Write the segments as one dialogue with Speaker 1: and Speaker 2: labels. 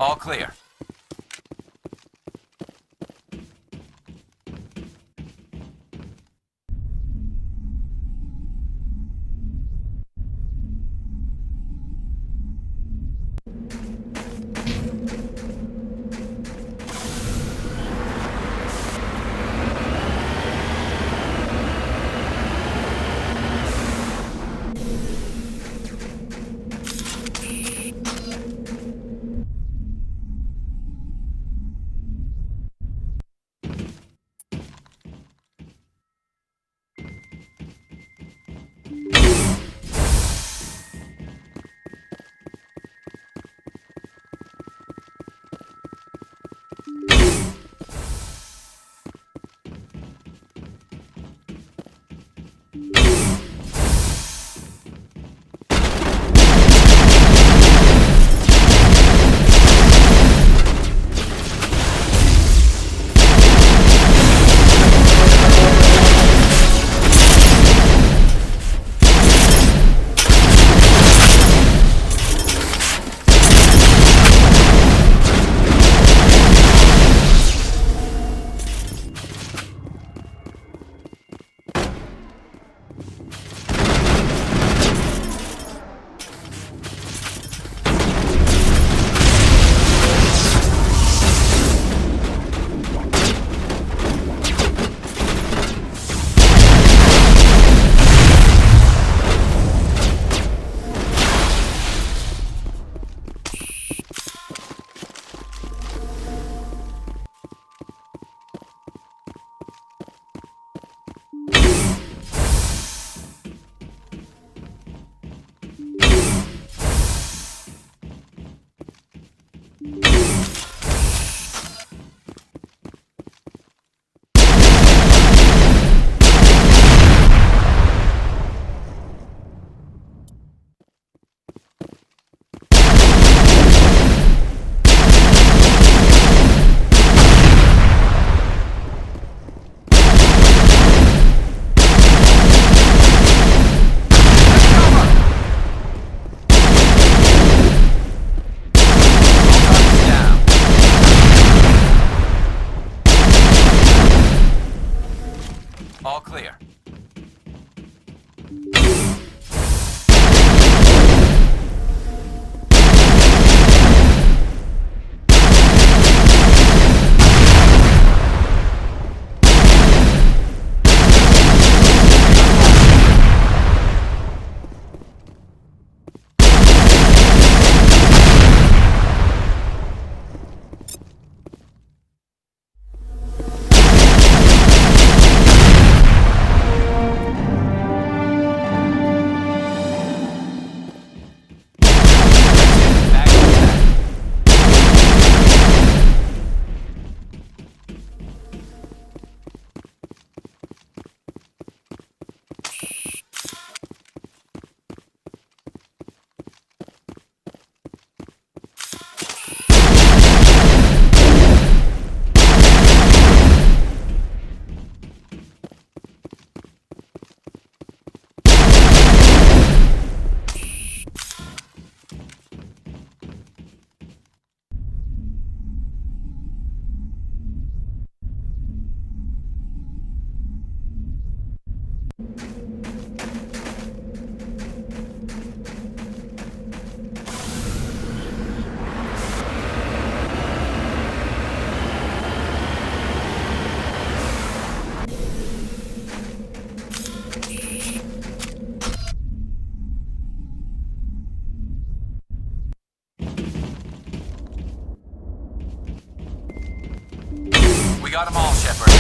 Speaker 1: All clear. All clear. We got them all, Shepard.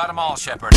Speaker 1: got them all, Shepard.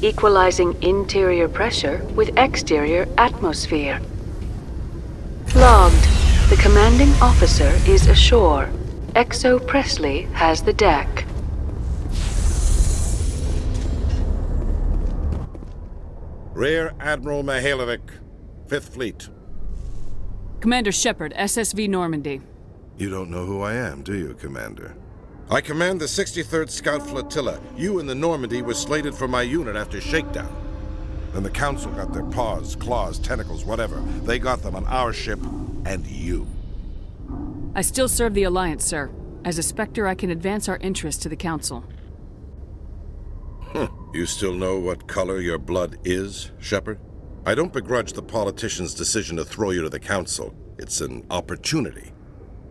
Speaker 2: equalizing interior pressure with exterior atmosphere. Logged. The commanding officer is ashore. XO Presley has the deck.
Speaker 3: Rear Admiral Mihailovic, 5th Fleet.
Speaker 4: Commander Shepard, SSV Normandy.
Speaker 3: You don't know who I am, do you, Commander? I command the 63rd Scout Flotilla. You and the Normandy were slated for my unit after shakedown. Then the Council got their paws, claws, tentacles, whatever. They got them on our ship, and you.
Speaker 4: I still serve the Alliance, sir. As a Spectre, I can advance our interests to the Council.
Speaker 3: You still know what color your blood is, Shepard? I don't begrudge the politician's decision to throw you to the Council. It's an opportunity.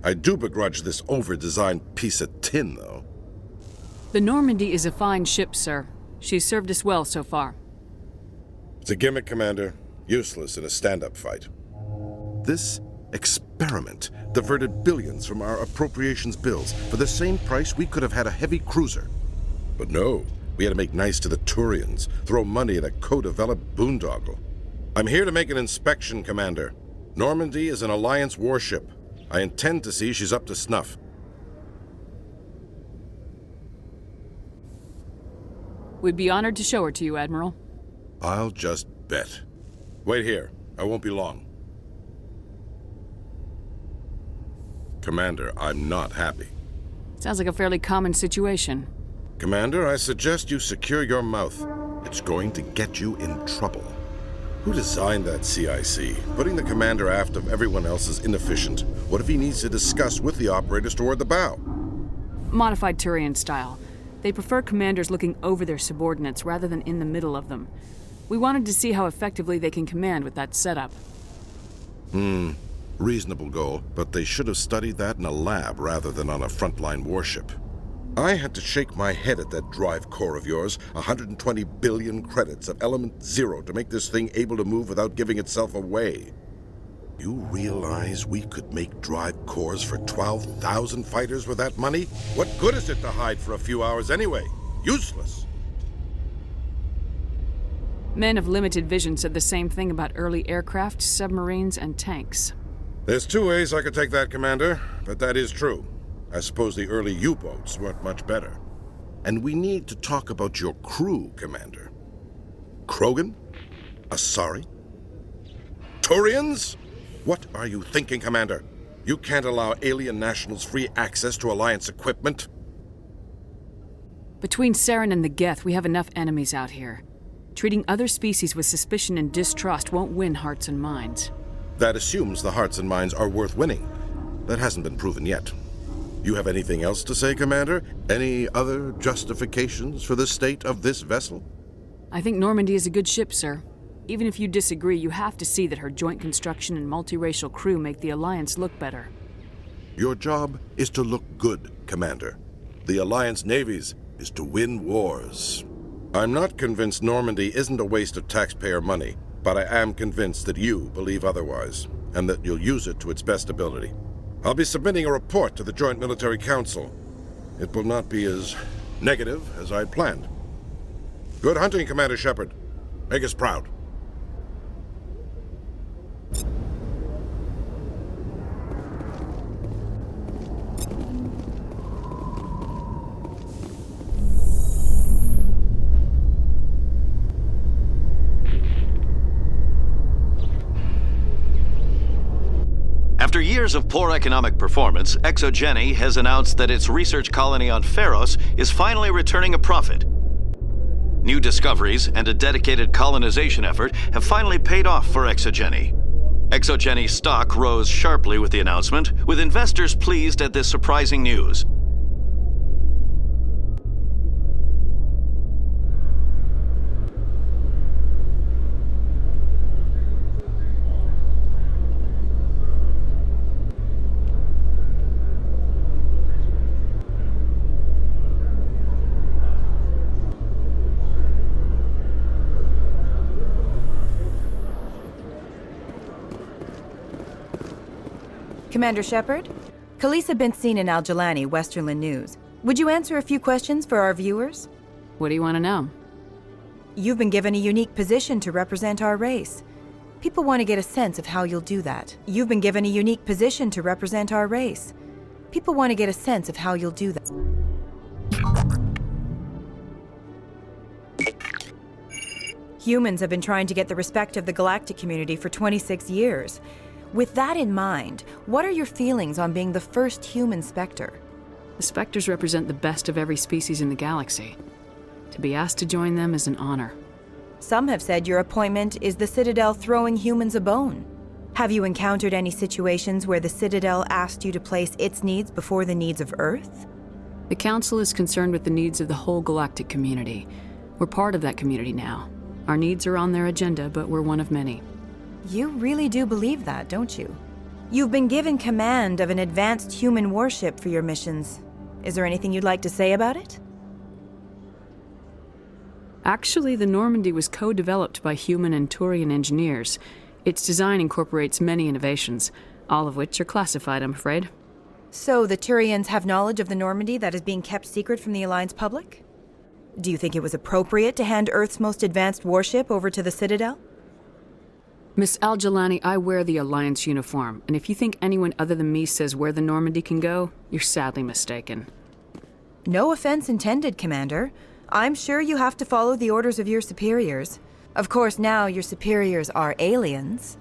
Speaker 3: I do begrudge this over-designed piece of tin, though.
Speaker 4: The Normandy is a fine ship, sir. She's served us well so far.
Speaker 3: It's a gimmick, Commander. Useless in a stand-up fight. This experiment diverted billions from our appropriations bills. For the same price, we could have had a heavy cruiser. But no, we had to make nice to the Turians, throw money at a co-developed boondoggle. I'm here to make an inspection, Commander. Normandy is an Alliance warship. I intend to see she's up to snuff.
Speaker 4: We'd be honored to show her to you, Admiral.
Speaker 3: I'll just bet. Wait here. I won't be long. Commander, I'm not happy.
Speaker 4: Sounds like a fairly common situation.
Speaker 3: Commander, I suggest you secure your mouth. It's going to get you in trouble. Who designed that CIC? Putting the commander aft of everyone else is inefficient. What if he needs to discuss with the operators toward the bow?
Speaker 4: Modified Turian style. They prefer commanders looking over their subordinates rather than in the middle of them. We wanted to see how effectively they can command with that setup.
Speaker 3: Reasonable goal, but they should have studied that in a lab rather than on a frontline warship. I had to shake my head at that drive core of yours. 120 billion credits of element 0 to make this thing able to move without giving itself away. You realize we could make drive cores for 12,000 fighters with that money? What good is it to hide for a few hours anyway? Useless.
Speaker 4: Men of limited vision said the same thing about early aircraft, submarines, and tanks.
Speaker 3: There's two ways I could take that, Commander, but that is true. I suppose the early U-boats weren't much better. And we need to talk about your crew, Commander. Krogan? Asari? Turians? What are you thinking, Commander? You can't allow alien nationals free access to Alliance equipment.
Speaker 4: Between Saren and the Geth, we have enough enemies out here. Treating other species with suspicion and distrust won't win hearts and minds.
Speaker 3: That assumes the hearts and minds are worth winning. That hasn't been proven yet. You have anything else to say, Commander? Any other justifications for the state of this vessel?
Speaker 4: I think Normandy is a good ship, sir. Even if you disagree, you have to see that her joint construction and multiracial crew make the Alliance look better.
Speaker 3: Your job is to look good, Commander. The Alliance navies is to win wars. I'm not convinced Normandy isn't a waste of taxpayer money, but I am convinced that you believe otherwise, and that you'll use it to its best ability. I'll be submitting a report to the Joint Military Council. It will not be as negative as I'd planned. Good hunting, Commander Shepard. Make us proud.
Speaker 5: After years of poor economic performance, Exogeny has announced that its research colony on Pharos is finally returning a profit. New discoveries and a dedicated colonization effort have finally paid off for Exogeny. Exogeny stock rose sharply with the announcement, with investors pleased at this surprising news.
Speaker 6: Commander Shepard? Khaleesa been seen in Al-Jalani, Westerland News. Would you answer a few questions for our viewers?
Speaker 4: What do you want to know?
Speaker 6: You've been given a unique position to represent our race. People want to get a sense of how you'll do that. You've been given a unique position to represent our race. People want to get a sense of how you'll do that. Humans have been trying to get the respect of the galactic community for 26 years. With that in mind, what are your feelings on being the first human Spectre?
Speaker 4: The Spectres represent the best of every species in the galaxy. To be asked to join them is an honor.
Speaker 6: Some have said your appointment is the Citadel throwing humans a bone. Have you encountered any situations where the Citadel asked you to place its needs before the needs of Earth?
Speaker 4: The Council is concerned with the needs of the whole galactic community. We're part of that community now. Our needs are on their agenda, but we're one of many.
Speaker 6: You really do believe that, don't you? You've been given command of an advanced human warship for your missions. Is there anything you'd like to say about it?
Speaker 4: Actually, the Normandy was co-developed by human and Turian engineers. Its design incorporates many innovations, all of which are classified, I'm afraid.
Speaker 6: So the Turians have knowledge of the Normandy that is being kept secret from the Alliance public? Do you think it was appropriate to hand Earth's most advanced warship over to the Citadel?
Speaker 4: Miss Al-Jalani, I wear the Alliance uniform, and if you think anyone other than me says where the Normandy can go, you're sadly mistaken.
Speaker 6: No offense intended, Commander. I'm sure you have to follow the orders of your superiors. Of course, now your superiors are aliens.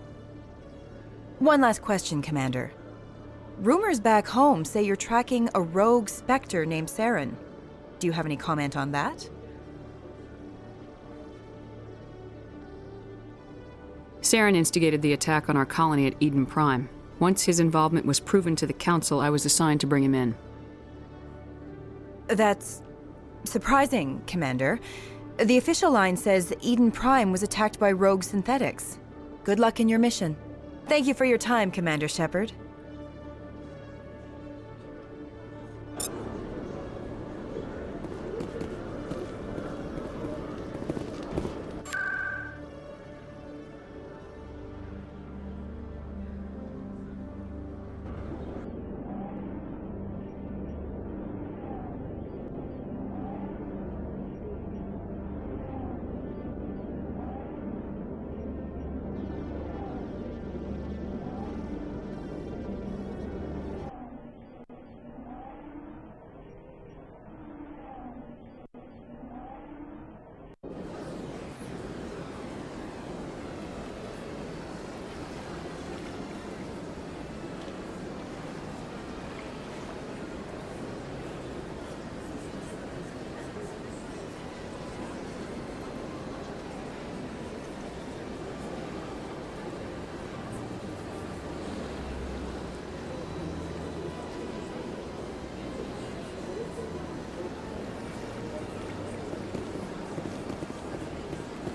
Speaker 6: One last question, Commander. Rumors back home say you're tracking a rogue Spectre named Saren. Do you have any comment on that?
Speaker 4: Saren instigated the attack on our colony at Eden Prime. Once his involvement was proven to the Council, I was assigned to bring him in.
Speaker 6: That's surprising, Commander. The official line says Eden Prime was attacked by rogue synthetics. Good luck in your mission. Thank you for your time, Commander Shepard.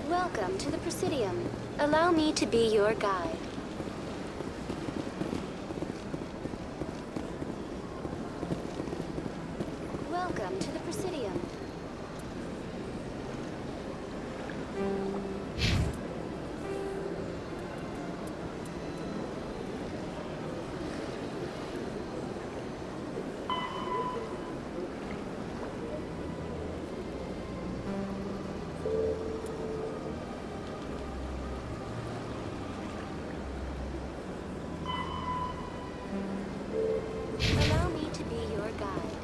Speaker 7: Welcome to the Presidium. Allow me to be your guide. Welcome to the Presidium. Allow me to be your guide.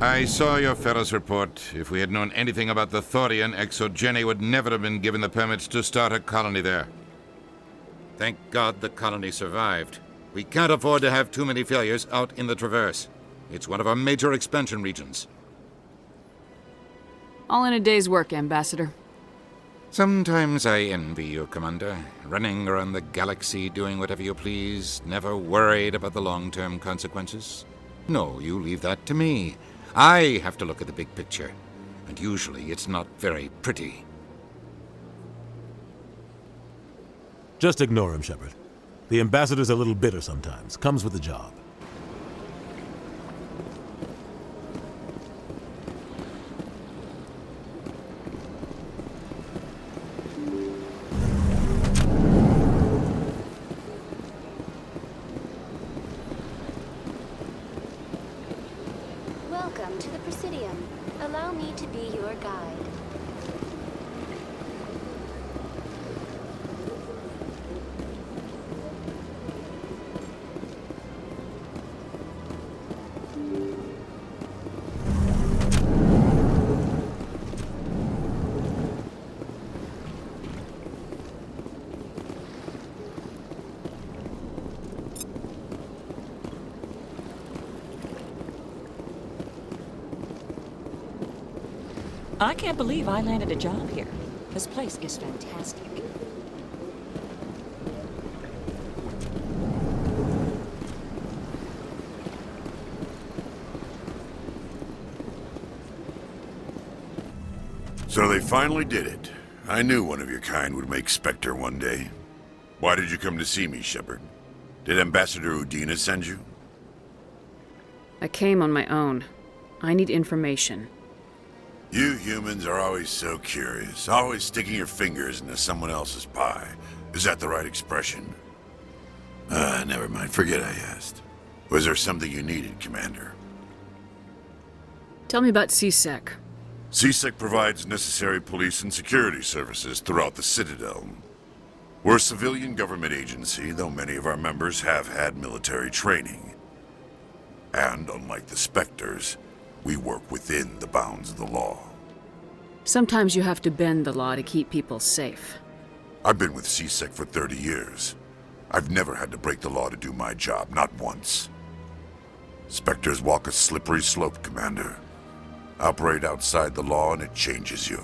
Speaker 8: I saw your Ferris report. If we had known anything about the Thorian, Exogeny would never have been given the permits to start a colony there.
Speaker 9: Thank God the colony survived. We can't afford to have too many failures out in the Traverse. It's one of our major expansion regions.
Speaker 4: All in a day's work, Ambassador.
Speaker 9: Sometimes I envy you, Commander. Running around the galaxy, doing whatever you please, never worried about the long-term consequences. No, you leave that to me. I have to look at the big picture, and usually it's not very pretty.
Speaker 10: Just ignore him, Shepard. The ambassador's a little bitter sometimes. Comes with the job.
Speaker 7: Welcome to the Presidium. Allow me to be your guide.
Speaker 11: I can't believe I landed a job here. This place is fantastic.
Speaker 12: So they finally did it. I knew one of your kind would make Spectre one day. Why did you come to see me, Shepard? Did Ambassador Udina send you?
Speaker 4: I came on my own. I need information.
Speaker 12: You humans are always so curious, always sticking your fingers into someone else's pie. Is that the right expression? Never mind. Forget I asked. Was there something you needed, Commander?
Speaker 4: Tell me about CSEC.
Speaker 12: CSEC provides necessary police and security services throughout the Citadel. We're a civilian government agency, though many of our members have had military training. And unlike the Spectres, we work within the bounds of the law.
Speaker 4: Sometimes you have to bend the law to keep people safe.
Speaker 12: I've been with CSEC for 30 years. I've never had to break the law to do my job, not once. Spectres walk a slippery slope, Commander. Operate outside the law and it changes you.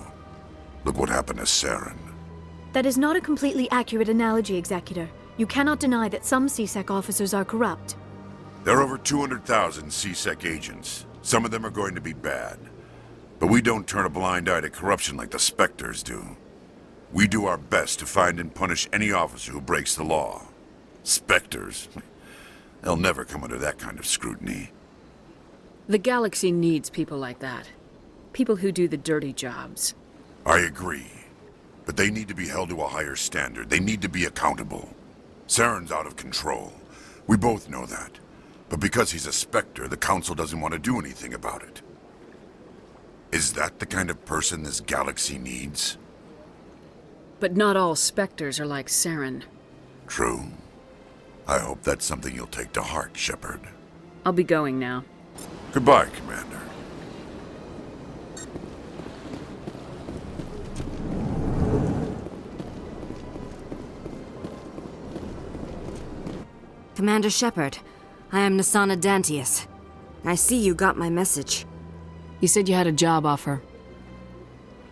Speaker 12: Look what happened to Saren.
Speaker 13: That is not a completely accurate analogy, Executor. You cannot deny that some CSEC officers are corrupt.
Speaker 12: There are over 200,000 CSEC agents. Some of them are going to be bad. But we don't turn a blind eye to corruption like the Spectres do. We do our best to find and punish any officer who breaks the law. Spectres? They'll never come under that kind of scrutiny.
Speaker 4: The galaxy needs people like that. People who do the dirty jobs.
Speaker 12: I agree. But they need to be held to a higher standard. They need to be accountable. Saren's out of control. We both know that. But because he's a Spectre, the Council doesn't want to do anything about it. Is that the kind of person this galaxy needs?
Speaker 4: But not all Spectres are like Saren.
Speaker 12: True. I hope that's something you'll take to heart, Shepard.
Speaker 4: I'll be going now.
Speaker 12: Goodbye, Commander.
Speaker 14: Commander Shepard, I am Nasana Dantius. I see you got my message.
Speaker 4: You said you had a job offer.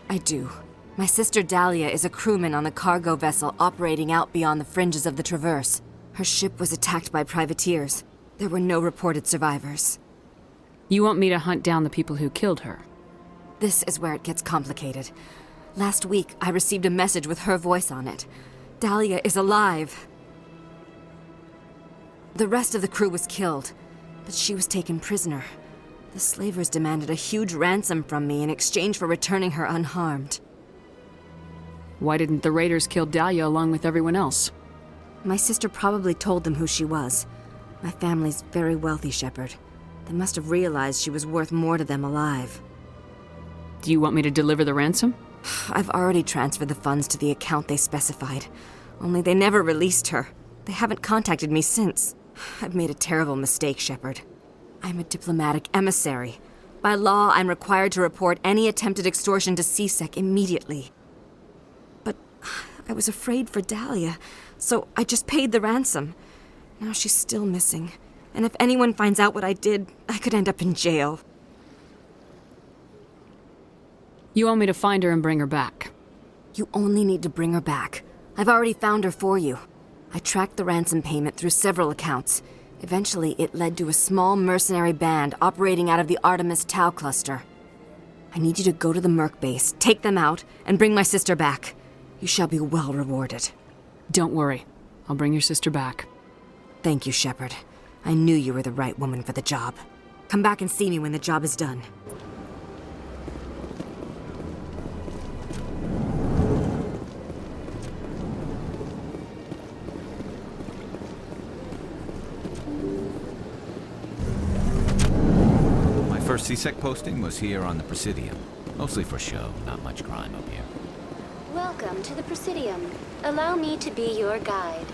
Speaker 14: I do. My sister Dahlia is a crewman on the cargo vessel operating out beyond the fringes of the Traverse. Her ship was attacked by privateers. There were no reported survivors.
Speaker 4: You want me to hunt down the people who killed her?
Speaker 14: This is where it gets complicated. Last week, I received a message with her voice on it. Dahlia is alive. The rest of the crew was killed, but she was taken prisoner. The slavers demanded a huge ransom from me in exchange for returning her unharmed.
Speaker 4: Why didn't the raiders kill Dahlia along with everyone else?
Speaker 14: My sister probably told them who she was. My family's very wealthy, Shepard. They must have realized she was worth more to them alive.
Speaker 4: Do you want me to deliver the ransom?
Speaker 14: I've already transferred the funds to the account they specified. Only they never released her. They haven't contacted me since. I've made a terrible mistake, Shepard. I'm a diplomatic emissary. By law, I'm required to report any attempted extortion to CSEC immediately. But I was afraid for Dahlia, so I just paid the ransom. Now she's still missing. And if anyone finds out what I did, I could end up in jail.
Speaker 4: You want me to find her and bring her back?
Speaker 14: You only need to bring her back. I've already found her for you. I tracked the ransom payment through several accounts. Eventually, it led to a small mercenary band operating out of the Artemis Tau cluster. I need you to go to the Merc base, take them out, and bring my sister back. You shall be well rewarded.
Speaker 4: Don't worry. I'll bring your sister back.
Speaker 14: Thank you, Shepard. I knew you were the right woman for the job. Come back and see me when the job is done.
Speaker 1: My first C-Sec posting was here on the Presidium. Mostly for show, not much crime up here.
Speaker 7: Welcome to the Presidium. Allow me to be your guide.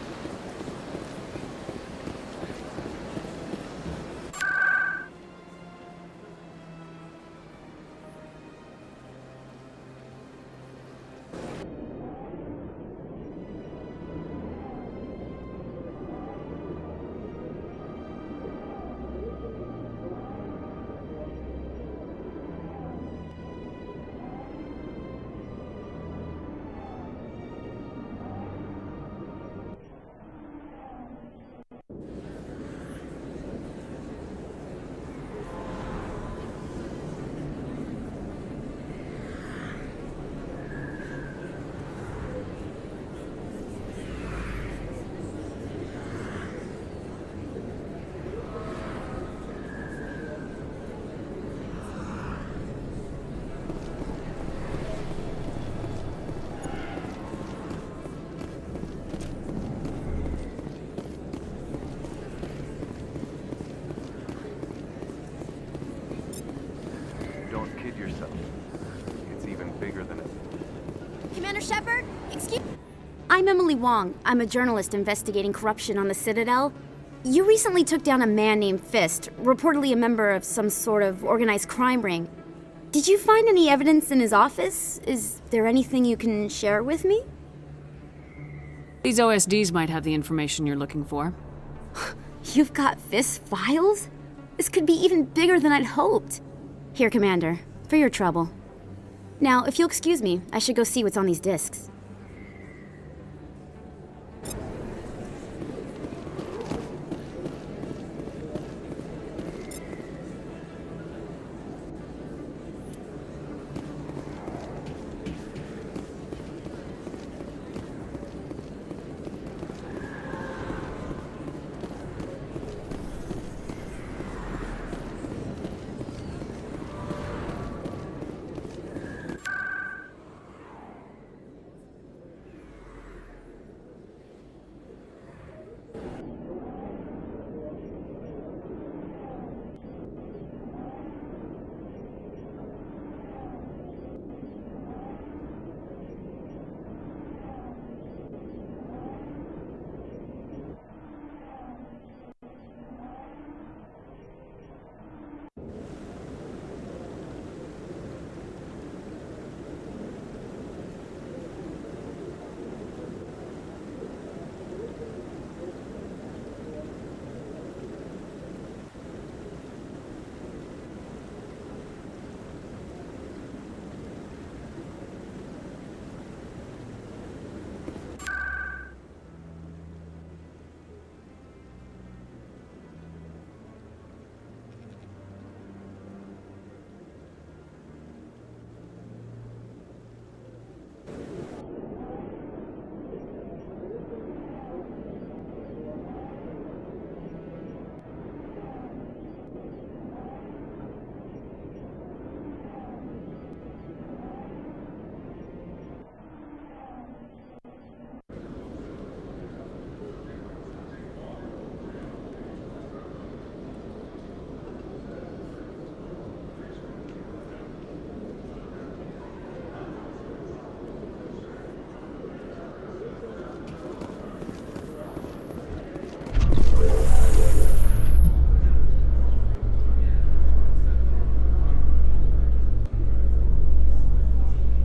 Speaker 15: Don't kid yourself. It's even bigger than it.
Speaker 16: Commander Shepard, excuse... I'm Emily Wong. I'm a journalist investigating corruption on the Citadel. You recently took down a man named Fist, reportedly a member of some sort of organized crime ring. Did you find any evidence in his office? Is there anything you can share with me?
Speaker 4: These OSDs might have the information you're looking for.
Speaker 16: You've got Fist's files? This could be even bigger than I'd hoped. Here, Commander, for your trouble. Now, if you'll excuse me, I should go see what's on these discs.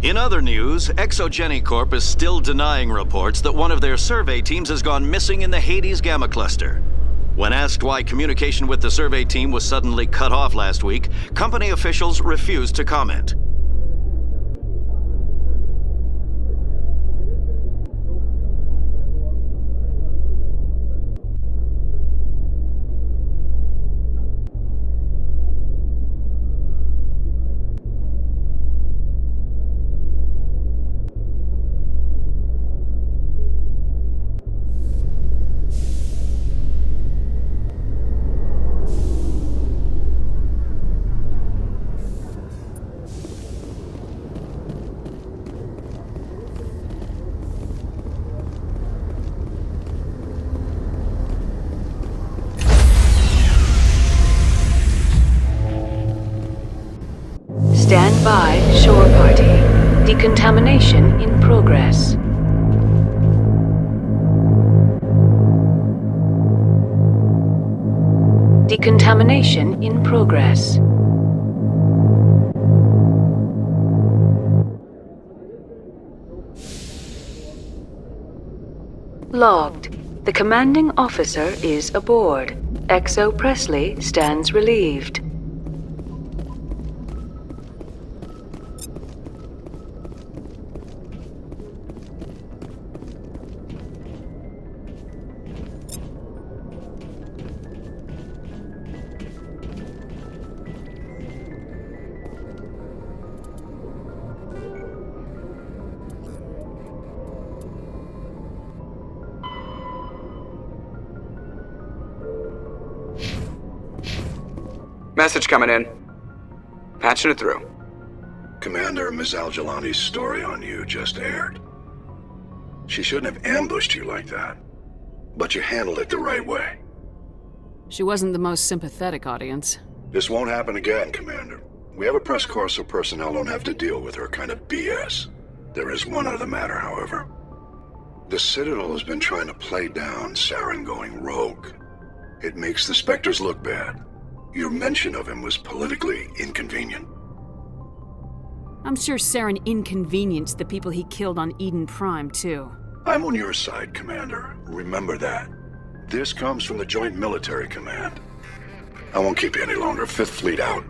Speaker 5: In other news, Exogeny Corp is still denying reports that one of their survey teams has gone missing in the Hades Gamma Cluster. When asked why communication with the survey team was suddenly cut off last week, company officials refused to comment.
Speaker 2: By shore party. Decontamination in progress. Decontamination in progress. Logged. The commanding officer is aboard. XO Presley stands relieved.
Speaker 17: Message coming in. Patching it through.
Speaker 18: Commander, Ms. Al-Jalani's story on you just aired. She shouldn't have ambushed you like that. But you handled it the right way.
Speaker 4: She wasn't the most sympathetic audience.
Speaker 18: This won't happen again, Commander. We have a press corps so personnel don't have to deal with her kind of BS. There is one other matter, however. The Citadel has been trying to play down Saren going rogue. It makes the Spectres look bad. Your mention of him was politically inconvenient.
Speaker 4: I'm sure Saren inconvenienced the people he killed on Eden Prime, too.
Speaker 18: I'm on your side, Commander. Remember that. This comes from the Joint Military Command. I won't keep you any longer. Fifth Fleet out.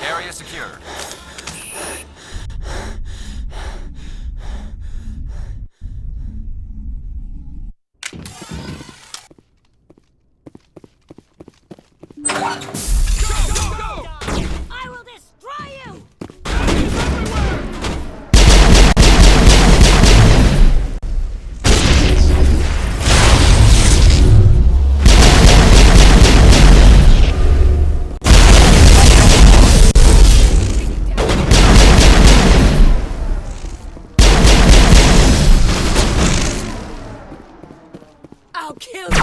Speaker 19: Area secure.
Speaker 11: I will destroy you! I'll kill you!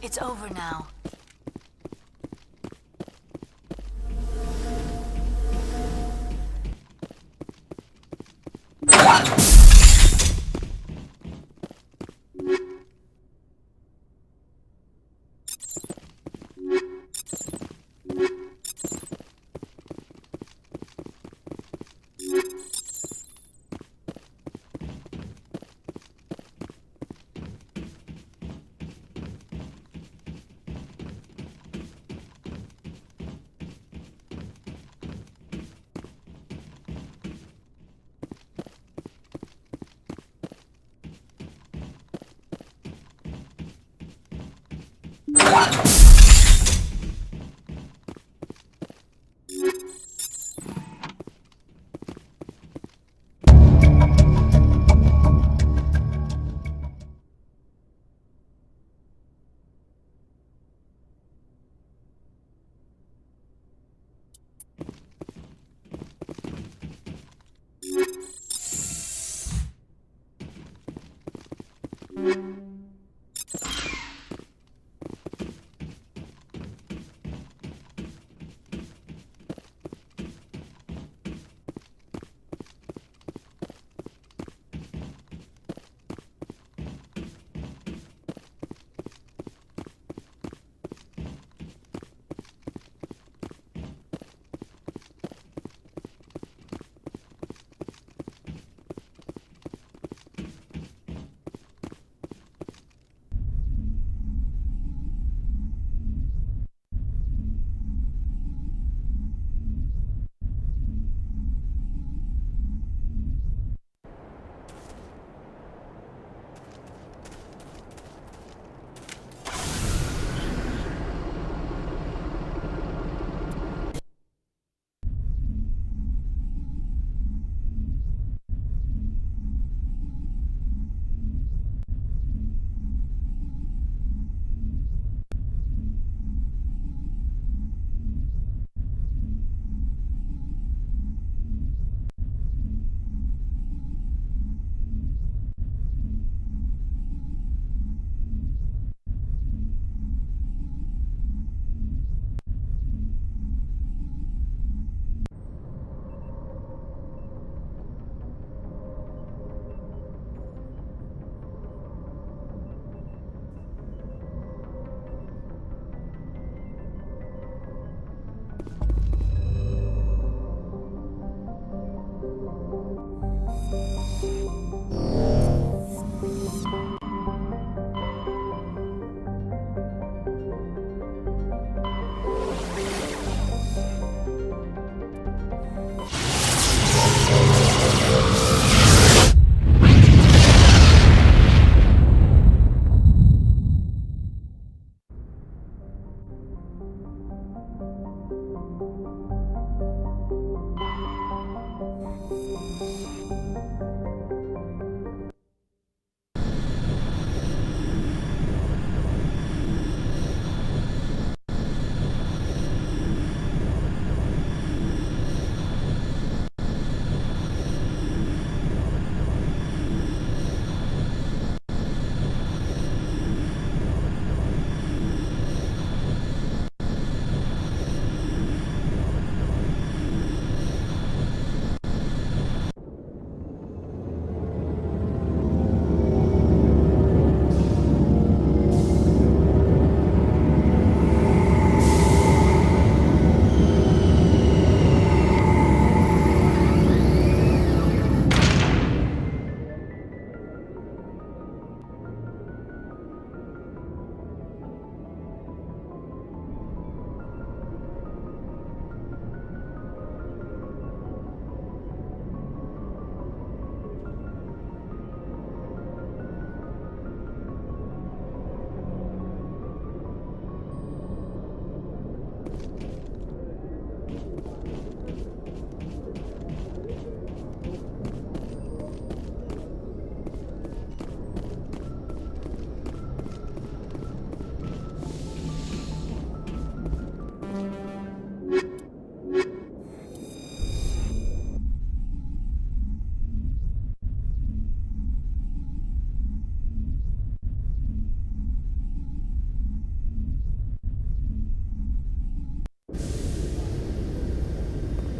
Speaker 6: It's over now.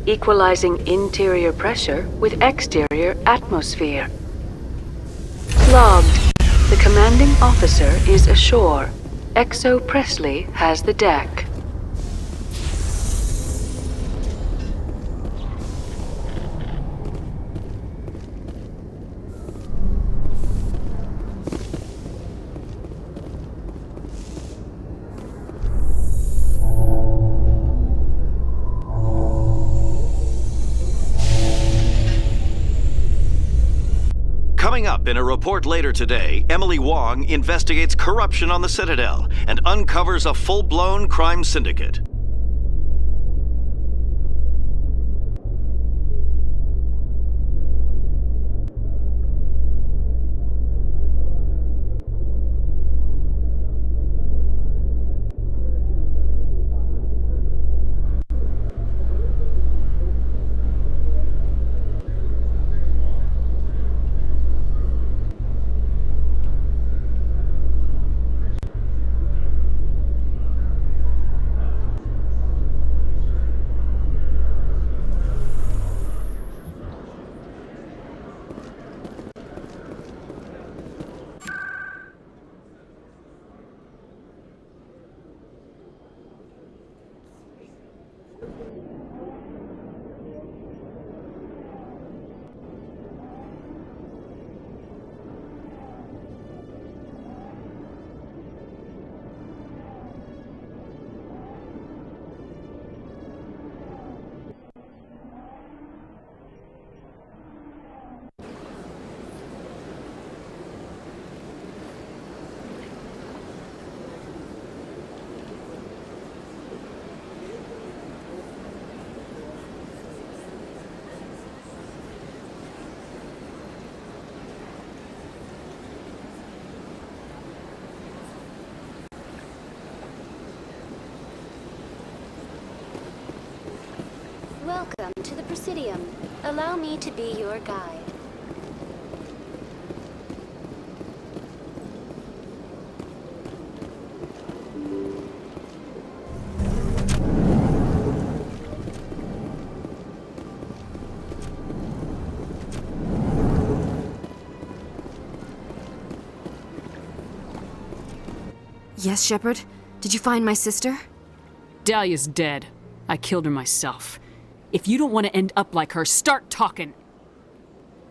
Speaker 2: Equalizing interior pressure with exterior atmosphere. Logged. The commanding officer is ashore. XO Presley has the deck.
Speaker 5: Coming up in a report later today, Emily Wong investigates corruption on the Citadel and uncovers a full-blown crime syndicate.
Speaker 7: Welcome to the Presidium. Allow me to be your guide.
Speaker 14: Yes, Shepard? Did you find my sister?
Speaker 4: Dahlia's dead. I killed her myself. If you don't want to end up like her, start talking.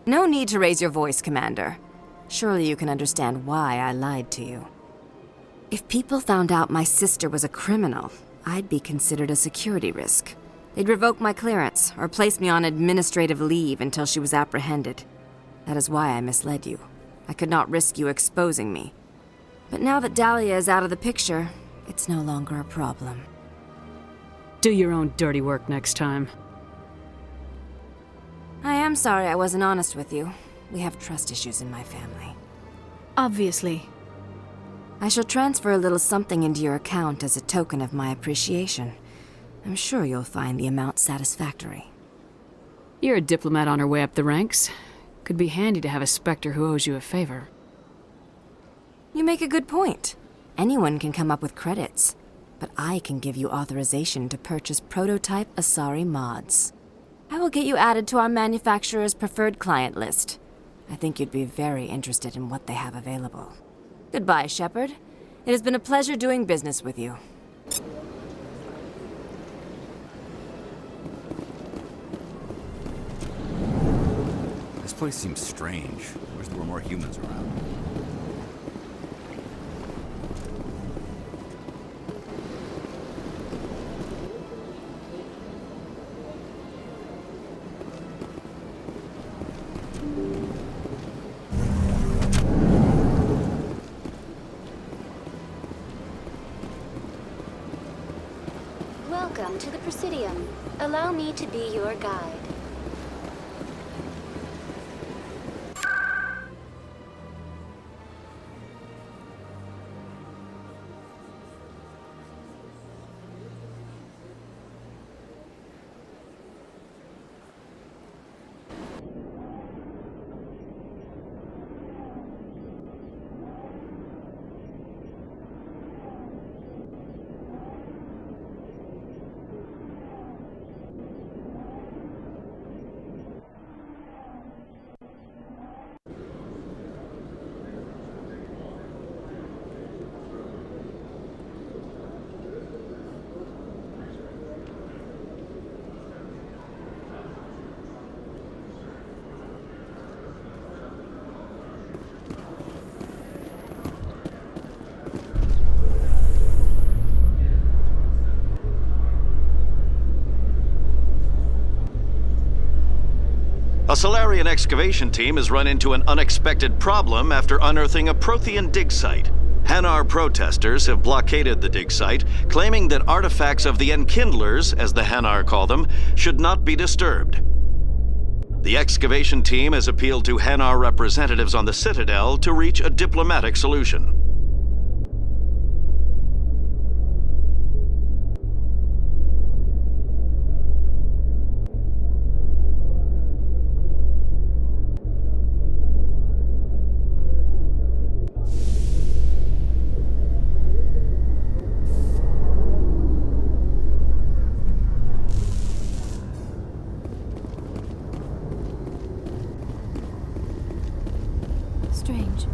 Speaker 14: No need to raise your voice, Commander. Surely you can understand why I lied to you. If people found out my sister was a criminal, I'd be considered a security risk. They'd revoke my clearance or place me on administrative leave until she was apprehended. That is why I misled you. I could not risk you exposing me. But now that Dahlia is out of the picture, it's no longer a problem.
Speaker 4: Do your own dirty work next time.
Speaker 14: I am sorry I wasn't honest with you. We have trust issues in my family.
Speaker 13: Obviously.
Speaker 14: I shall transfer a little something into your account as a token of my appreciation. I'm sure you'll find the amount satisfactory.
Speaker 4: You're a diplomat on her way up the ranks. Could be handy to have a Spectre who owes you a favor.
Speaker 14: You make a good point. Anyone can come up with credits, but I can give you authorization to purchase prototype Asari mods. I will get you added to our manufacturer's preferred client list. I think you'd be very interested in what they have available. Goodbye, Shepard. It has been a pleasure doing business with you.
Speaker 1: This place seems strange. I wish there were more humans around.
Speaker 7: Welcome to the Presidium. Allow me to be your guide.
Speaker 5: A Solarian excavation team has run into an unexpected problem after unearthing a Prothean dig site. Hanar protesters have blockaded the dig site, claiming that artifacts of the Enkindlers, as the Hanar call them, should not be disturbed. The excavation team has appealed to Hanar representatives on the Citadel to reach a diplomatic solution.
Speaker 13: Strange.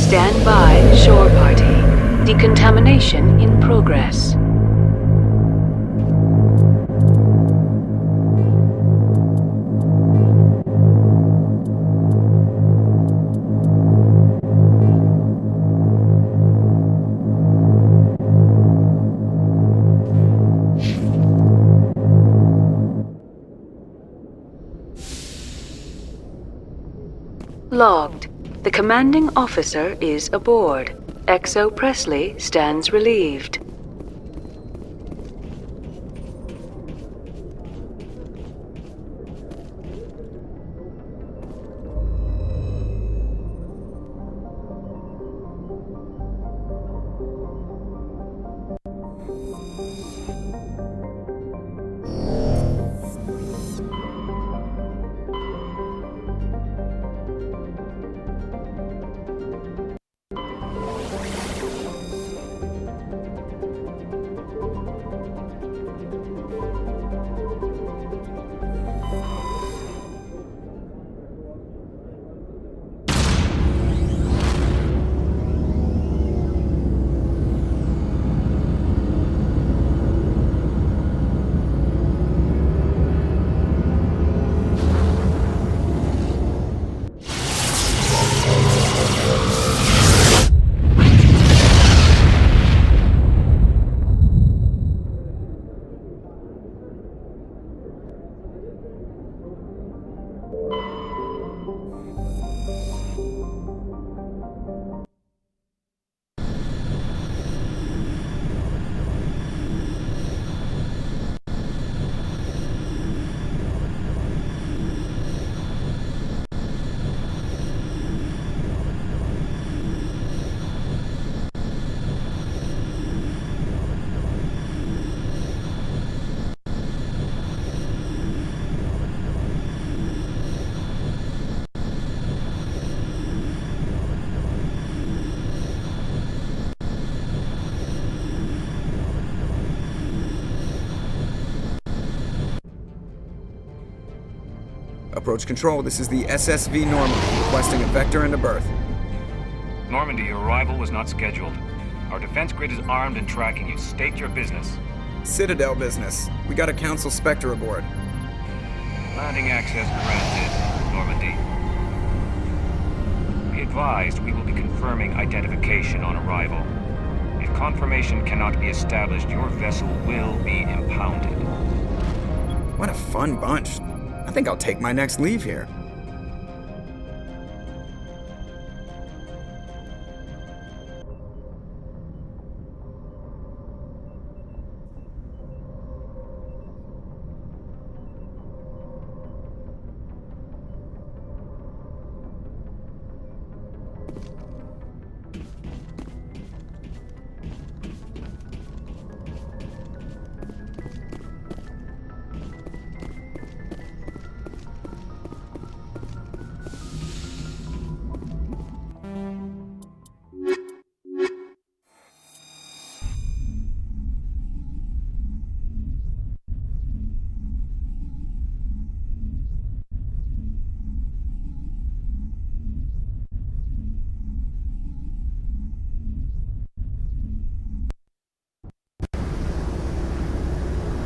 Speaker 2: Stand by, shore party. Decontamination in progress. Logged. The commanding officer is aboard. XO Presley stands relieved.
Speaker 19: Approach control, this is the SSV Normandy, requesting a vector and a berth.
Speaker 20: Normandy, your arrival was not scheduled. Our defense grid is armed and tracking you. State your business.
Speaker 19: Citadel business. We got a Council Spectre aboard.
Speaker 20: Landing access granted, Normandy. Be advised, we will be confirming identification on arrival. If confirmation cannot be established, your vessel will be impounded.
Speaker 19: What a fun bunch. I think I'll take my next leave here.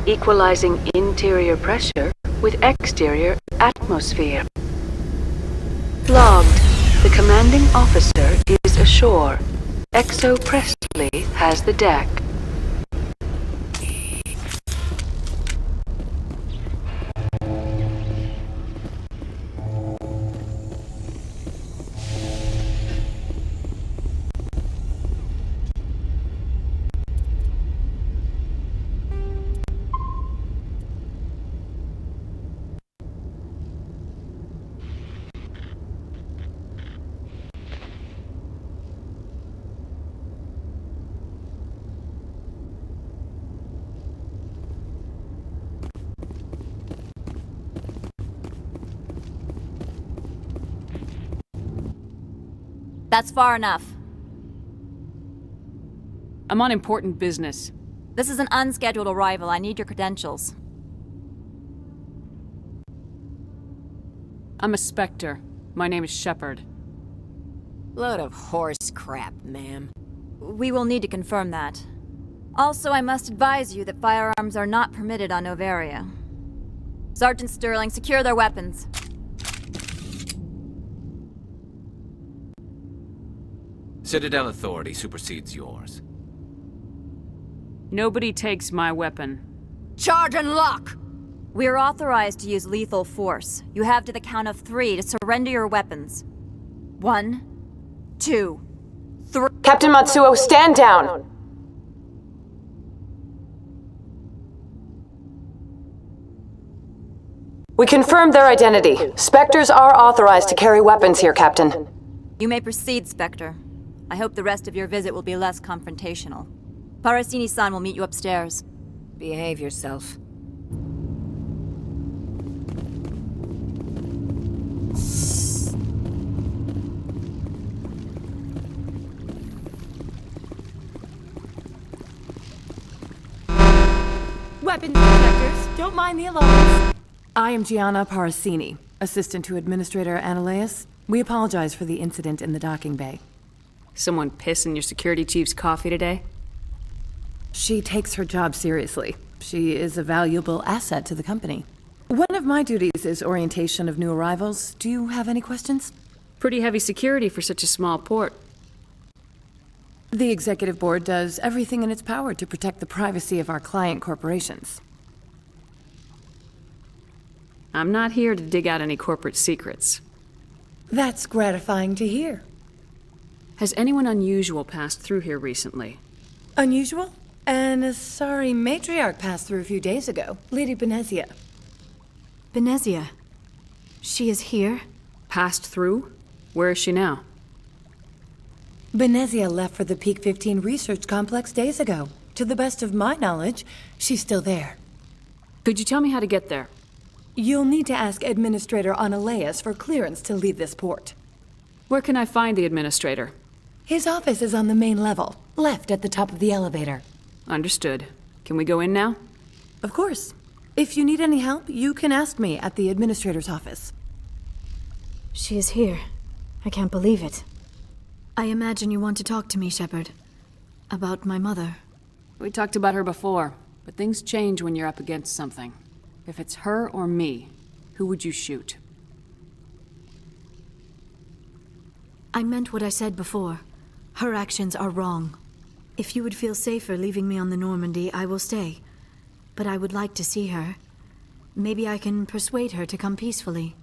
Speaker 2: Equalizing interior pressure with exterior atmosphere. Logged. The commanding officer is ashore. Exo Presley has the deck.
Speaker 21: That's far enough.
Speaker 4: I'm on important business.
Speaker 21: This is an unscheduled arrival. I need your credentials.
Speaker 4: I'm a Spectre. My name is Shepard.
Speaker 21: Load of horse crap, ma'am. We will need to confirm that. Also, I must advise you that firearms are not permitted on Novaria. Sergeant Sterling, secure their weapons.
Speaker 1: Citadel authority supersedes yours.
Speaker 4: Nobody takes my weapon.
Speaker 21: Charge and lock! We are authorized to use lethal force. You have to the count of 3 to surrender your weapons. 1, 2, 3.
Speaker 22: Captain Matsuo, stand down! We confirmed their identity. Spectres are authorized to carry weapons here, Captain.
Speaker 21: You may proceed, Spectre. I hope the rest of your visit will be less confrontational. Parasini-san will meet you upstairs.
Speaker 14: Behave yourself.
Speaker 23: Weapons inspectors, don't mind the alarms. I am Gianna Parasini, assistant to Administrator Analeas. We apologize for the incident in the docking bay.
Speaker 4: Someone piss in your security chief's coffee today?
Speaker 23: She takes her job seriously. She is a valuable asset to the company. One of my duties is orientation of new arrivals. Do you have any questions?
Speaker 4: Pretty heavy security for such a small port.
Speaker 23: The Executive Board does everything in its power to protect the privacy of our client corporations.
Speaker 4: I'm not here to dig out any corporate secrets.
Speaker 23: That's gratifying to hear.
Speaker 4: Has anyone unusual passed through here recently?
Speaker 23: Unusual? And a sorry matriarch passed through a few days ago. Lady Benezia.
Speaker 13: Benezia? She is here?
Speaker 4: Passed through? Where is she now?
Speaker 23: Benezia left for the Peak 15 research complex days ago. To the best of my knowledge, she's still there.
Speaker 4: Could you tell me how to get there?
Speaker 23: You'll need to ask Administrator Analeas for clearance to leave this port.
Speaker 4: Where can I find the Administrator?
Speaker 23: His office is on the main level, left at the top of the elevator.
Speaker 4: Understood. Can we go in now?
Speaker 23: Of course. If you need any help, you can ask me at the Administrator's office.
Speaker 13: She is here. I can't believe it. I imagine you want to talk to me, Shepard. About my mother.
Speaker 4: We talked about her before, but things change when you're up against something. If it's her or me, who would you shoot?
Speaker 13: I meant what I said before. Her actions are wrong. If you would feel safer leaving me on the Normandy, I will stay. But I would like to see her. Maybe I can persuade her to come peacefully.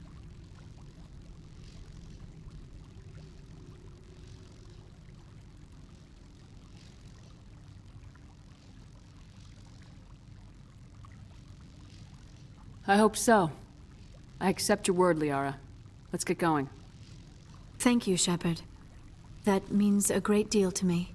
Speaker 4: I hope so. I accept your word, Liara. Let's get going.
Speaker 13: Thank you, Shepard. That means a great deal to me.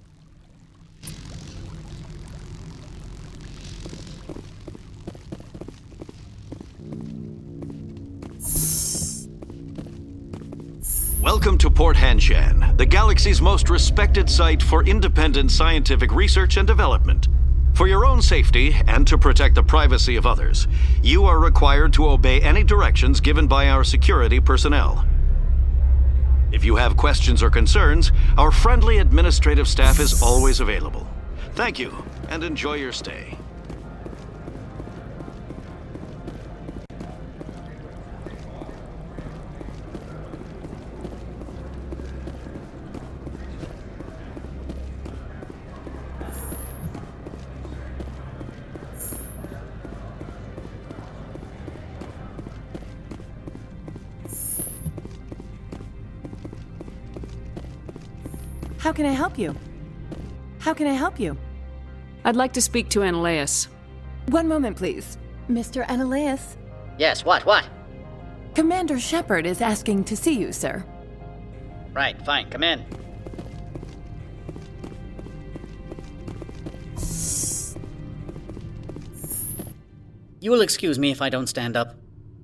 Speaker 5: Welcome to Port Hanshan, the galaxy's most respected site for independent scientific research and development. For your own safety, and to protect the privacy of others, you are required to obey any directions given by our security personnel. If you have questions or concerns, our friendly administrative staff is always available. Thank you, and enjoy your stay.
Speaker 23: How can I help you? How can I help you?
Speaker 4: I'd like to speak to Analeas.
Speaker 23: One moment, please. Mr. Analeas?
Speaker 3: Yes, what?
Speaker 23: Commander Shepard is asking to see you, sir.
Speaker 3: Right, fine, come in. You will excuse me if I don't stand up.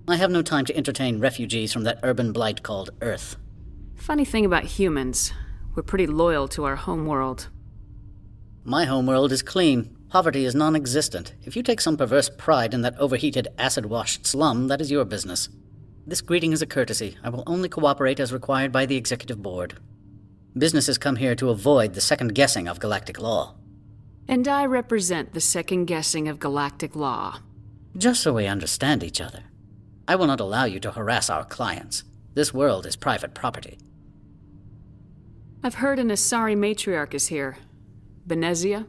Speaker 3: I have no time to entertain refugees from that urban blight called Earth.
Speaker 4: Funny thing about humans, we're pretty loyal to our homeworld.
Speaker 3: My homeworld is clean. Poverty is non-existent. If you take some perverse pride in that overheated, acid-washed slum, that is your business. This greeting is a courtesy. I will only cooperate as required by the Executive Board. Businesses come here to avoid the second-guessing of galactic law.
Speaker 4: And I represent the second-guessing of galactic law.
Speaker 3: Just so we understand each other. I will not allow you to harass our clients. This world is private property.
Speaker 4: I've heard an Asari matriarch is here. Benezia?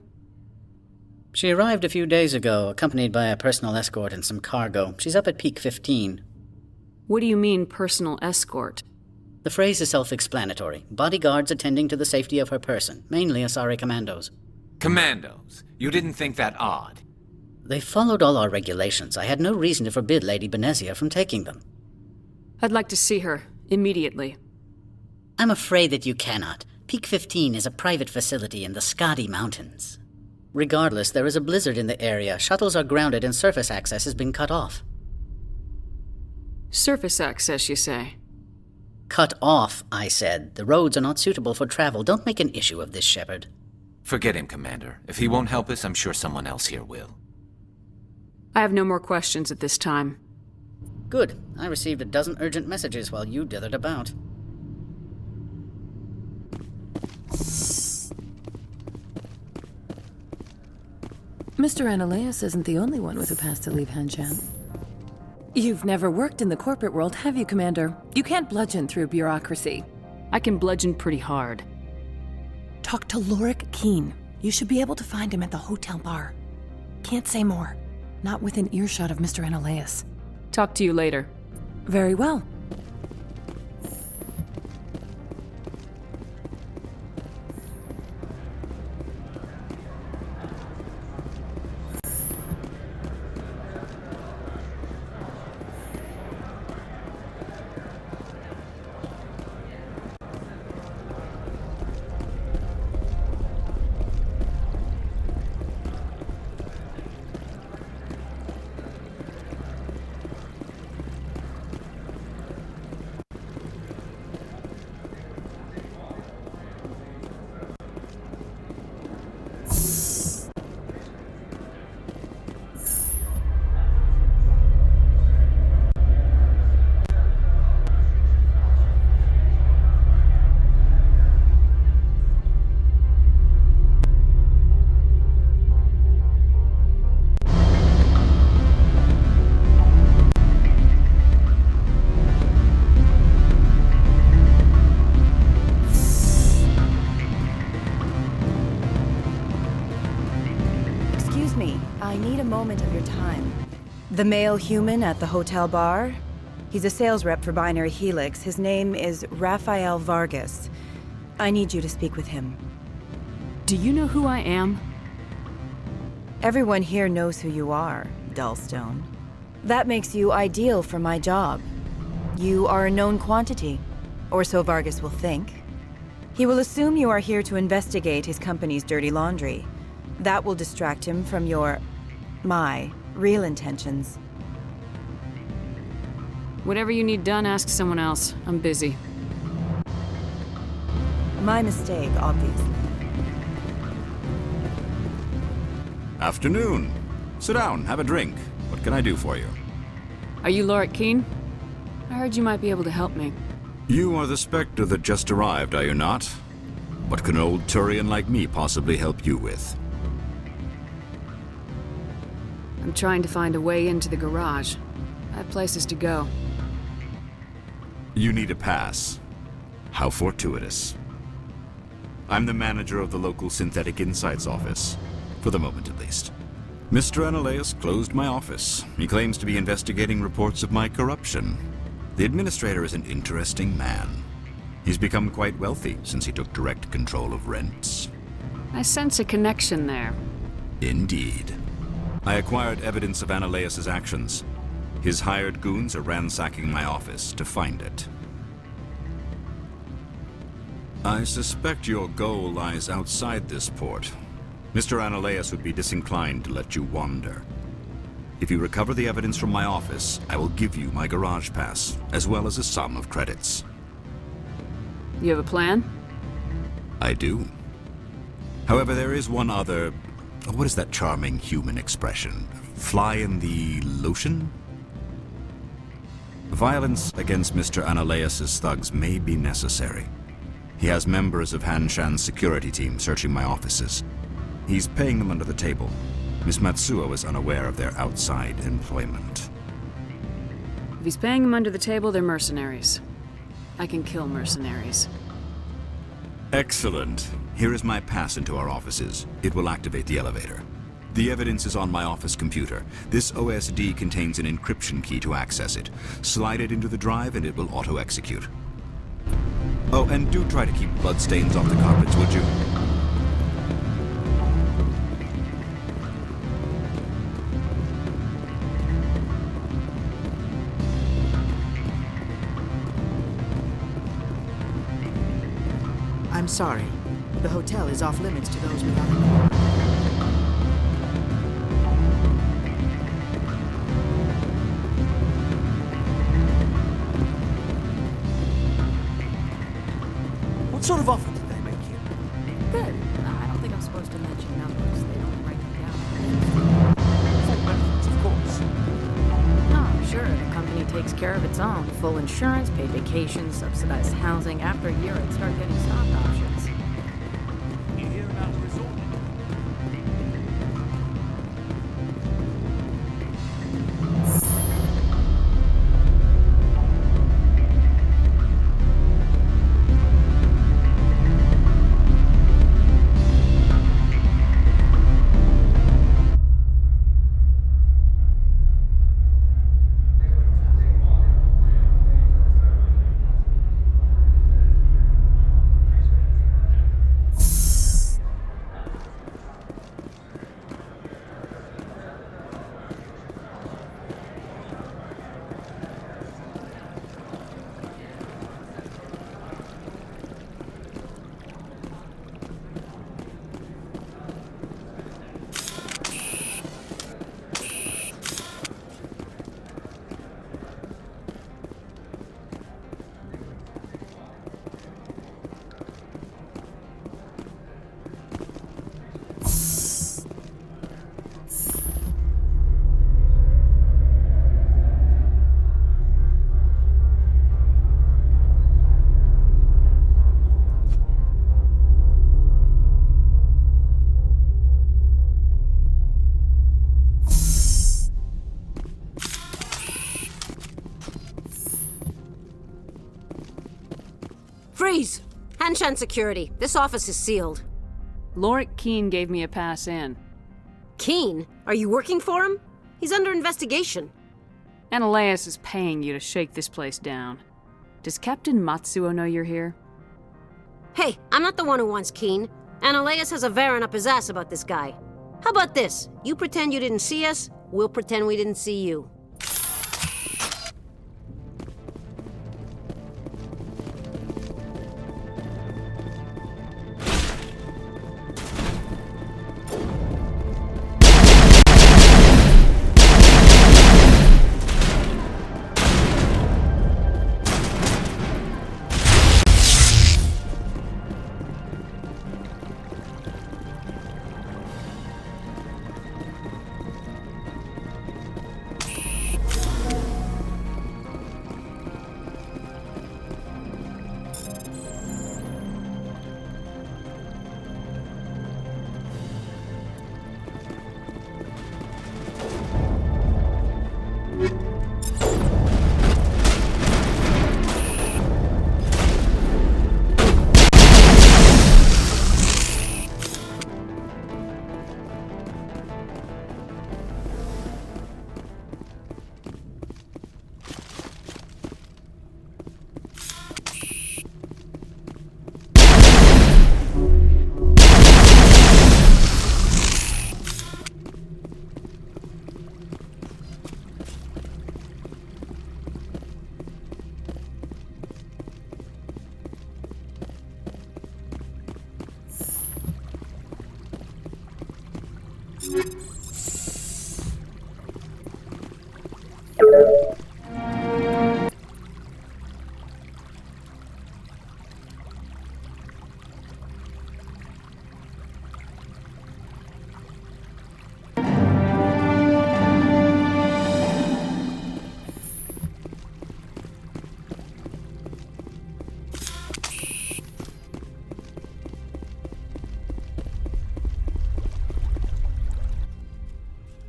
Speaker 3: She arrived a few days ago, accompanied by a personal escort and some cargo. She's up at Peak 15.
Speaker 4: What do you mean, personal escort?
Speaker 3: The phrase is self-explanatory. Bodyguards attending to the safety of her person, mainly Asari commandos.
Speaker 1: Commandos? You didn't think that odd?
Speaker 3: They followed all our regulations. I had no reason to forbid Lady Benezia from taking them.
Speaker 4: I'd like to see her, immediately.
Speaker 3: I'm afraid that you cannot. Peak 15 is a private facility in the Skadi Mountains. Regardless, there is a blizzard in the area. Shuttles are grounded and surface access has been cut off.
Speaker 4: Surface access, you say?
Speaker 3: Cut off, I said. The roads are not suitable for travel. Don't make an issue of this, Shepard.
Speaker 1: Forget him, Commander. If he won't help us, I'm sure someone else here will.
Speaker 4: I have no more questions at this time.
Speaker 3: Good. I received a dozen urgent messages while you dithered about.
Speaker 23: Mr. Analeas isn't the only one with a pass to leave Hanshan. You've never worked in the corporate world, have you, Commander? You can't bludgeon through bureaucracy.
Speaker 4: I can bludgeon pretty hard.
Speaker 23: Talk to Lorik Keen. You should be able to find him at the hotel bar. Can't say more. Not within earshot of Mr. Analeas.
Speaker 4: Talk to you later.
Speaker 23: Very well.
Speaker 6: The male human at the hotel bar? He's a sales rep for Binary Helix. His name is Rafael Vargas. I need you to speak with him.
Speaker 4: Do you know who I am?
Speaker 6: Everyone here knows who you are, Dullstone. That makes you ideal for my job. You are a known quantity, or so Vargas will think. He will assume you are here to investigate his company's dirty laundry. That will distract him from my real intentions.
Speaker 4: Whatever you need done, ask someone else. I'm busy.
Speaker 6: My mistake, obviously.
Speaker 1: Afternoon. Sit down, have a drink. What can I do for you?
Speaker 4: Are you Lorik Keene? I heard you might be able to help me.
Speaker 1: You are the Spectre that just arrived, are you not? What can an old Turian like me possibly help you with?
Speaker 4: I'm trying to find a way into the garage. I have places to go.
Speaker 1: You need a pass. How fortuitous. I'm the manager of the local Synthetic Insights office. For the moment, at least. Mr. Analaeus closed my office. He claims to be investigating reports of my corruption. The administrator is an interesting man. He's become quite wealthy since he took direct control of rents.
Speaker 4: I sense a connection there.
Speaker 1: Indeed. I acquired evidence of Analaeus' actions. His hired goons are ransacking my office to find it. I suspect your goal lies outside this port. Mr. Analaeus would be disinclined to let you wander. If you recover the evidence from my office, I will give you my garage pass, as well as a sum of credits.
Speaker 4: You have a plan?
Speaker 1: I do. However, there is one other... What is that charming human expression? Fly in the lotion? Violence against Mr. Analaeus' thugs may be necessary. He has members of Hanshan's security team searching my offices. He's paying them under the table. Miss Matsuo is unaware of their outside employment.
Speaker 4: If he's paying them under the table, they're mercenaries. I can kill mercenaries.
Speaker 1: Excellent. Here is my pass into our offices. It will activate the elevator. The evidence is on my office computer. This OSD contains an encryption key to access it. Slide it into the drive and it will auto-execute. Oh, and do try to keep bloodstains off the carpets, would you?
Speaker 8: I'm sorry. The hotel is off limits to those without a card.
Speaker 9: What sort of offer did they make you?
Speaker 21: Good. I don't think I'm supposed to mention numbers. They don't write them down.
Speaker 9: Full benefits, of course.
Speaker 21: Oh, sure. The company takes care of its own. Full insurance, paid vacations, subsidized housing. After a year, I'd start getting stock options.
Speaker 9: You hear about the resort?
Speaker 10: Freeze! Hanshan security. This office is sealed.
Speaker 4: Lorik Keene gave me a pass in.
Speaker 10: Keene? Are you working for him? He's under investigation.
Speaker 4: Ananias is paying you to shake this place down. Does Captain Matsuo know you're here?
Speaker 10: Hey, I'm not the one who wants Keen. Ananias has a Varen up his ass about this guy. How about this? You pretend you didn't see us, we'll pretend we didn't see you.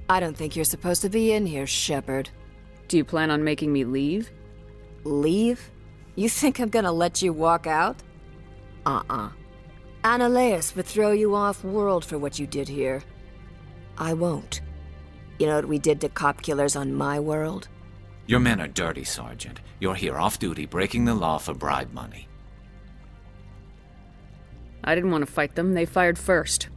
Speaker 12: I don't think you're supposed to be in here, Shepard.
Speaker 4: Do you plan on making me leave?
Speaker 12: Leave? You think I'm gonna let you walk out? Ananias would throw you off-world for what you did here. I won't. You know what we did to cop killers on my world?
Speaker 15: Your men are dirty, Sergeant. You're here off-duty, breaking the law for bribe money.
Speaker 4: I didn't want to fight them. They fired first.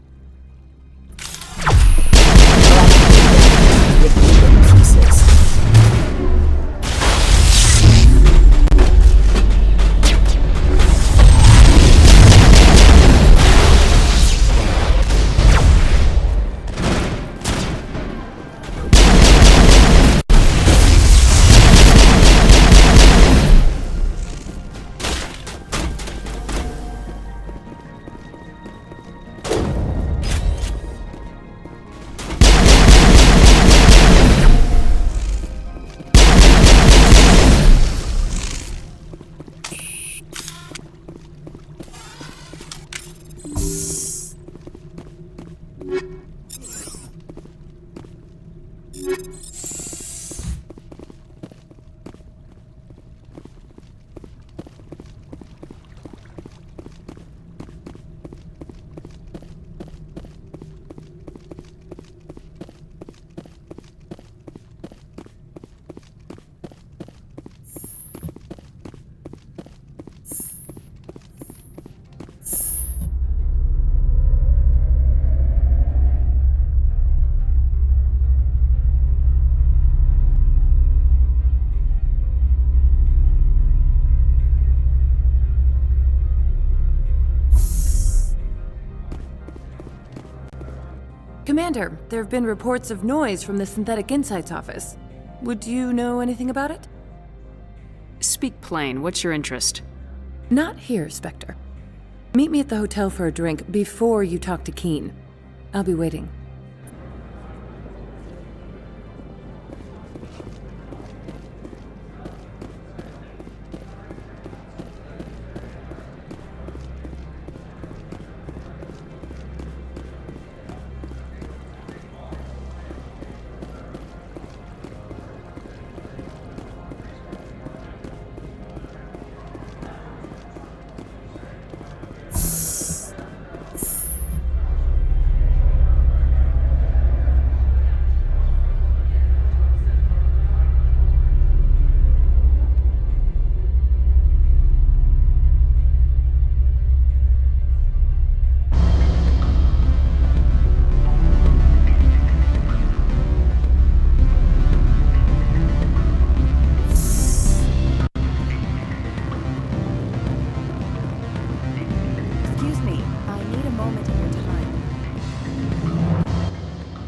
Speaker 23: Commander, there have been reports of noise from the Synthetic Insights office. Would you know anything about it?
Speaker 4: Speak plain. What's your interest?
Speaker 23: Not here, Spectre. Meet me at the hotel for a drink before you talk to Keen. I'll be waiting.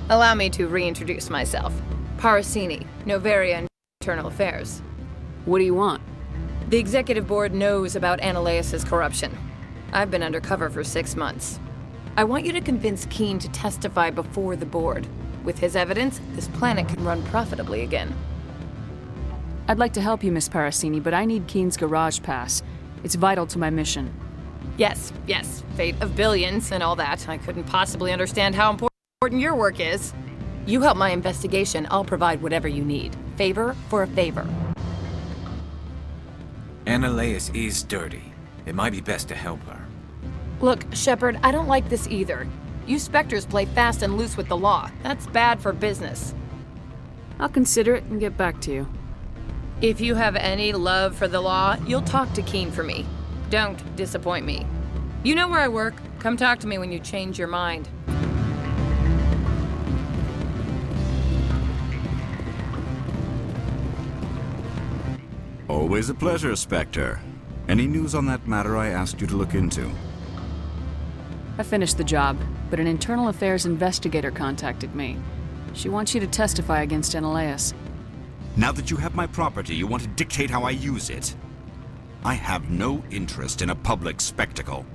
Speaker 16: Allow me to reintroduce myself. Parasini, Novaria Internal Affairs.
Speaker 4: What do you want?
Speaker 16: The executive board knows about Ananias' corruption. I've been undercover for 6 months. I want you to convince Keen to testify before the board. With his evidence, this planet can run profitably again.
Speaker 4: I'd like to help you, Miss Parasini, but I need Keen's garage pass. It's vital to my mission.
Speaker 16: Yes, fate of billions and all that. I couldn't possibly understand how important your work is. You help my investigation, I'll provide whatever you need. Favor for a favor.
Speaker 15: Ananias is dirty. It might be best to help her.
Speaker 16: Look, Shepard, I don't like this either. You Spectres play fast and loose with the law. That's bad for business.
Speaker 4: I'll consider it and get back to you.
Speaker 16: If you have any love for the law, you'll talk to Keen for me. Don't disappoint me. You know where I work. Come talk to me when you change your mind.
Speaker 1: Always a pleasure, Spectre. Any news on that matter I asked you to look into?
Speaker 4: I finished the job, but an internal affairs investigator contacted me. She wants you to testify against Ananias.
Speaker 1: Now that you have my property, you want to dictate how I use it. I have no interest in a public spectacle.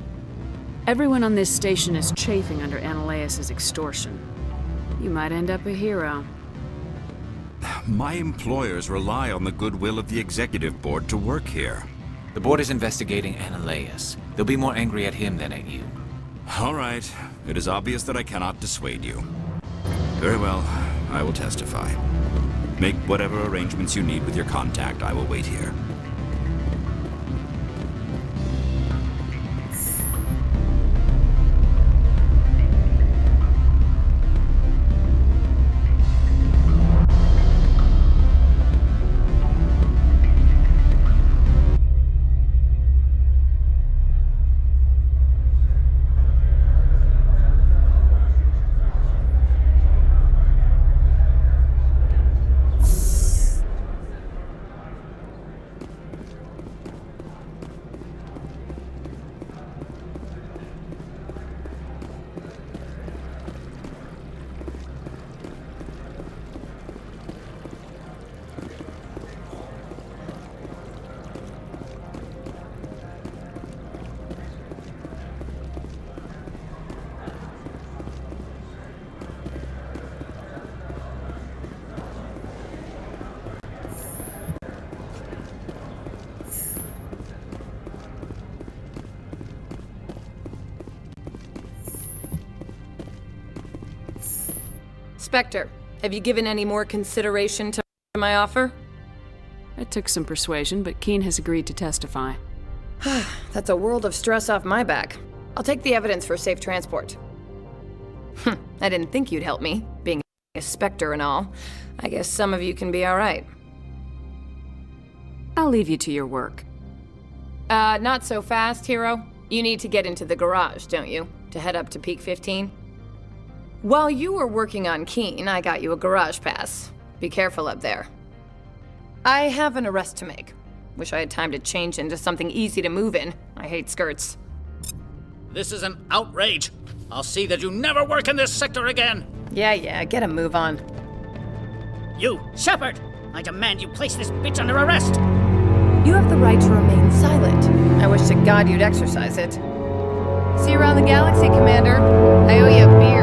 Speaker 4: Everyone on this station is chafing under Ananias' extortion. You might end up a hero.
Speaker 1: My employers rely on the goodwill of the executive board to work here.
Speaker 15: The board is investigating Ananias. They'll be more angry at him than at you.
Speaker 1: All right. It is obvious that I cannot dissuade you. Very well. I will testify. Make whatever arrangements you need with your contact. I will wait here.
Speaker 16: Spectre, have you given any more consideration to my offer?
Speaker 4: It took some persuasion, but Keen has agreed to testify.
Speaker 16: That's a world of stress off my back. I'll take the evidence for safe transport. I didn't think you'd help me, being a Spectre and all. I guess some of you can be alright.
Speaker 4: I'll leave you to your work.
Speaker 16: Not so fast, hero. You need to get into the garage, don't you? To head up to Peak 15? While you were working on Keen, I got you a garage pass. Be careful up there. I have an arrest to make. Wish I had time to change into something easy to move in. I hate skirts.
Speaker 3: This is an outrage. I'll see that you never work in this sector again.
Speaker 16: Yeah, get a move on.
Speaker 3: You, Shepard! I demand you place this bitch under arrest!
Speaker 16: You have the right to remain silent. I wish to God you'd exercise it. See you around the galaxy, Commander. I owe you a beer.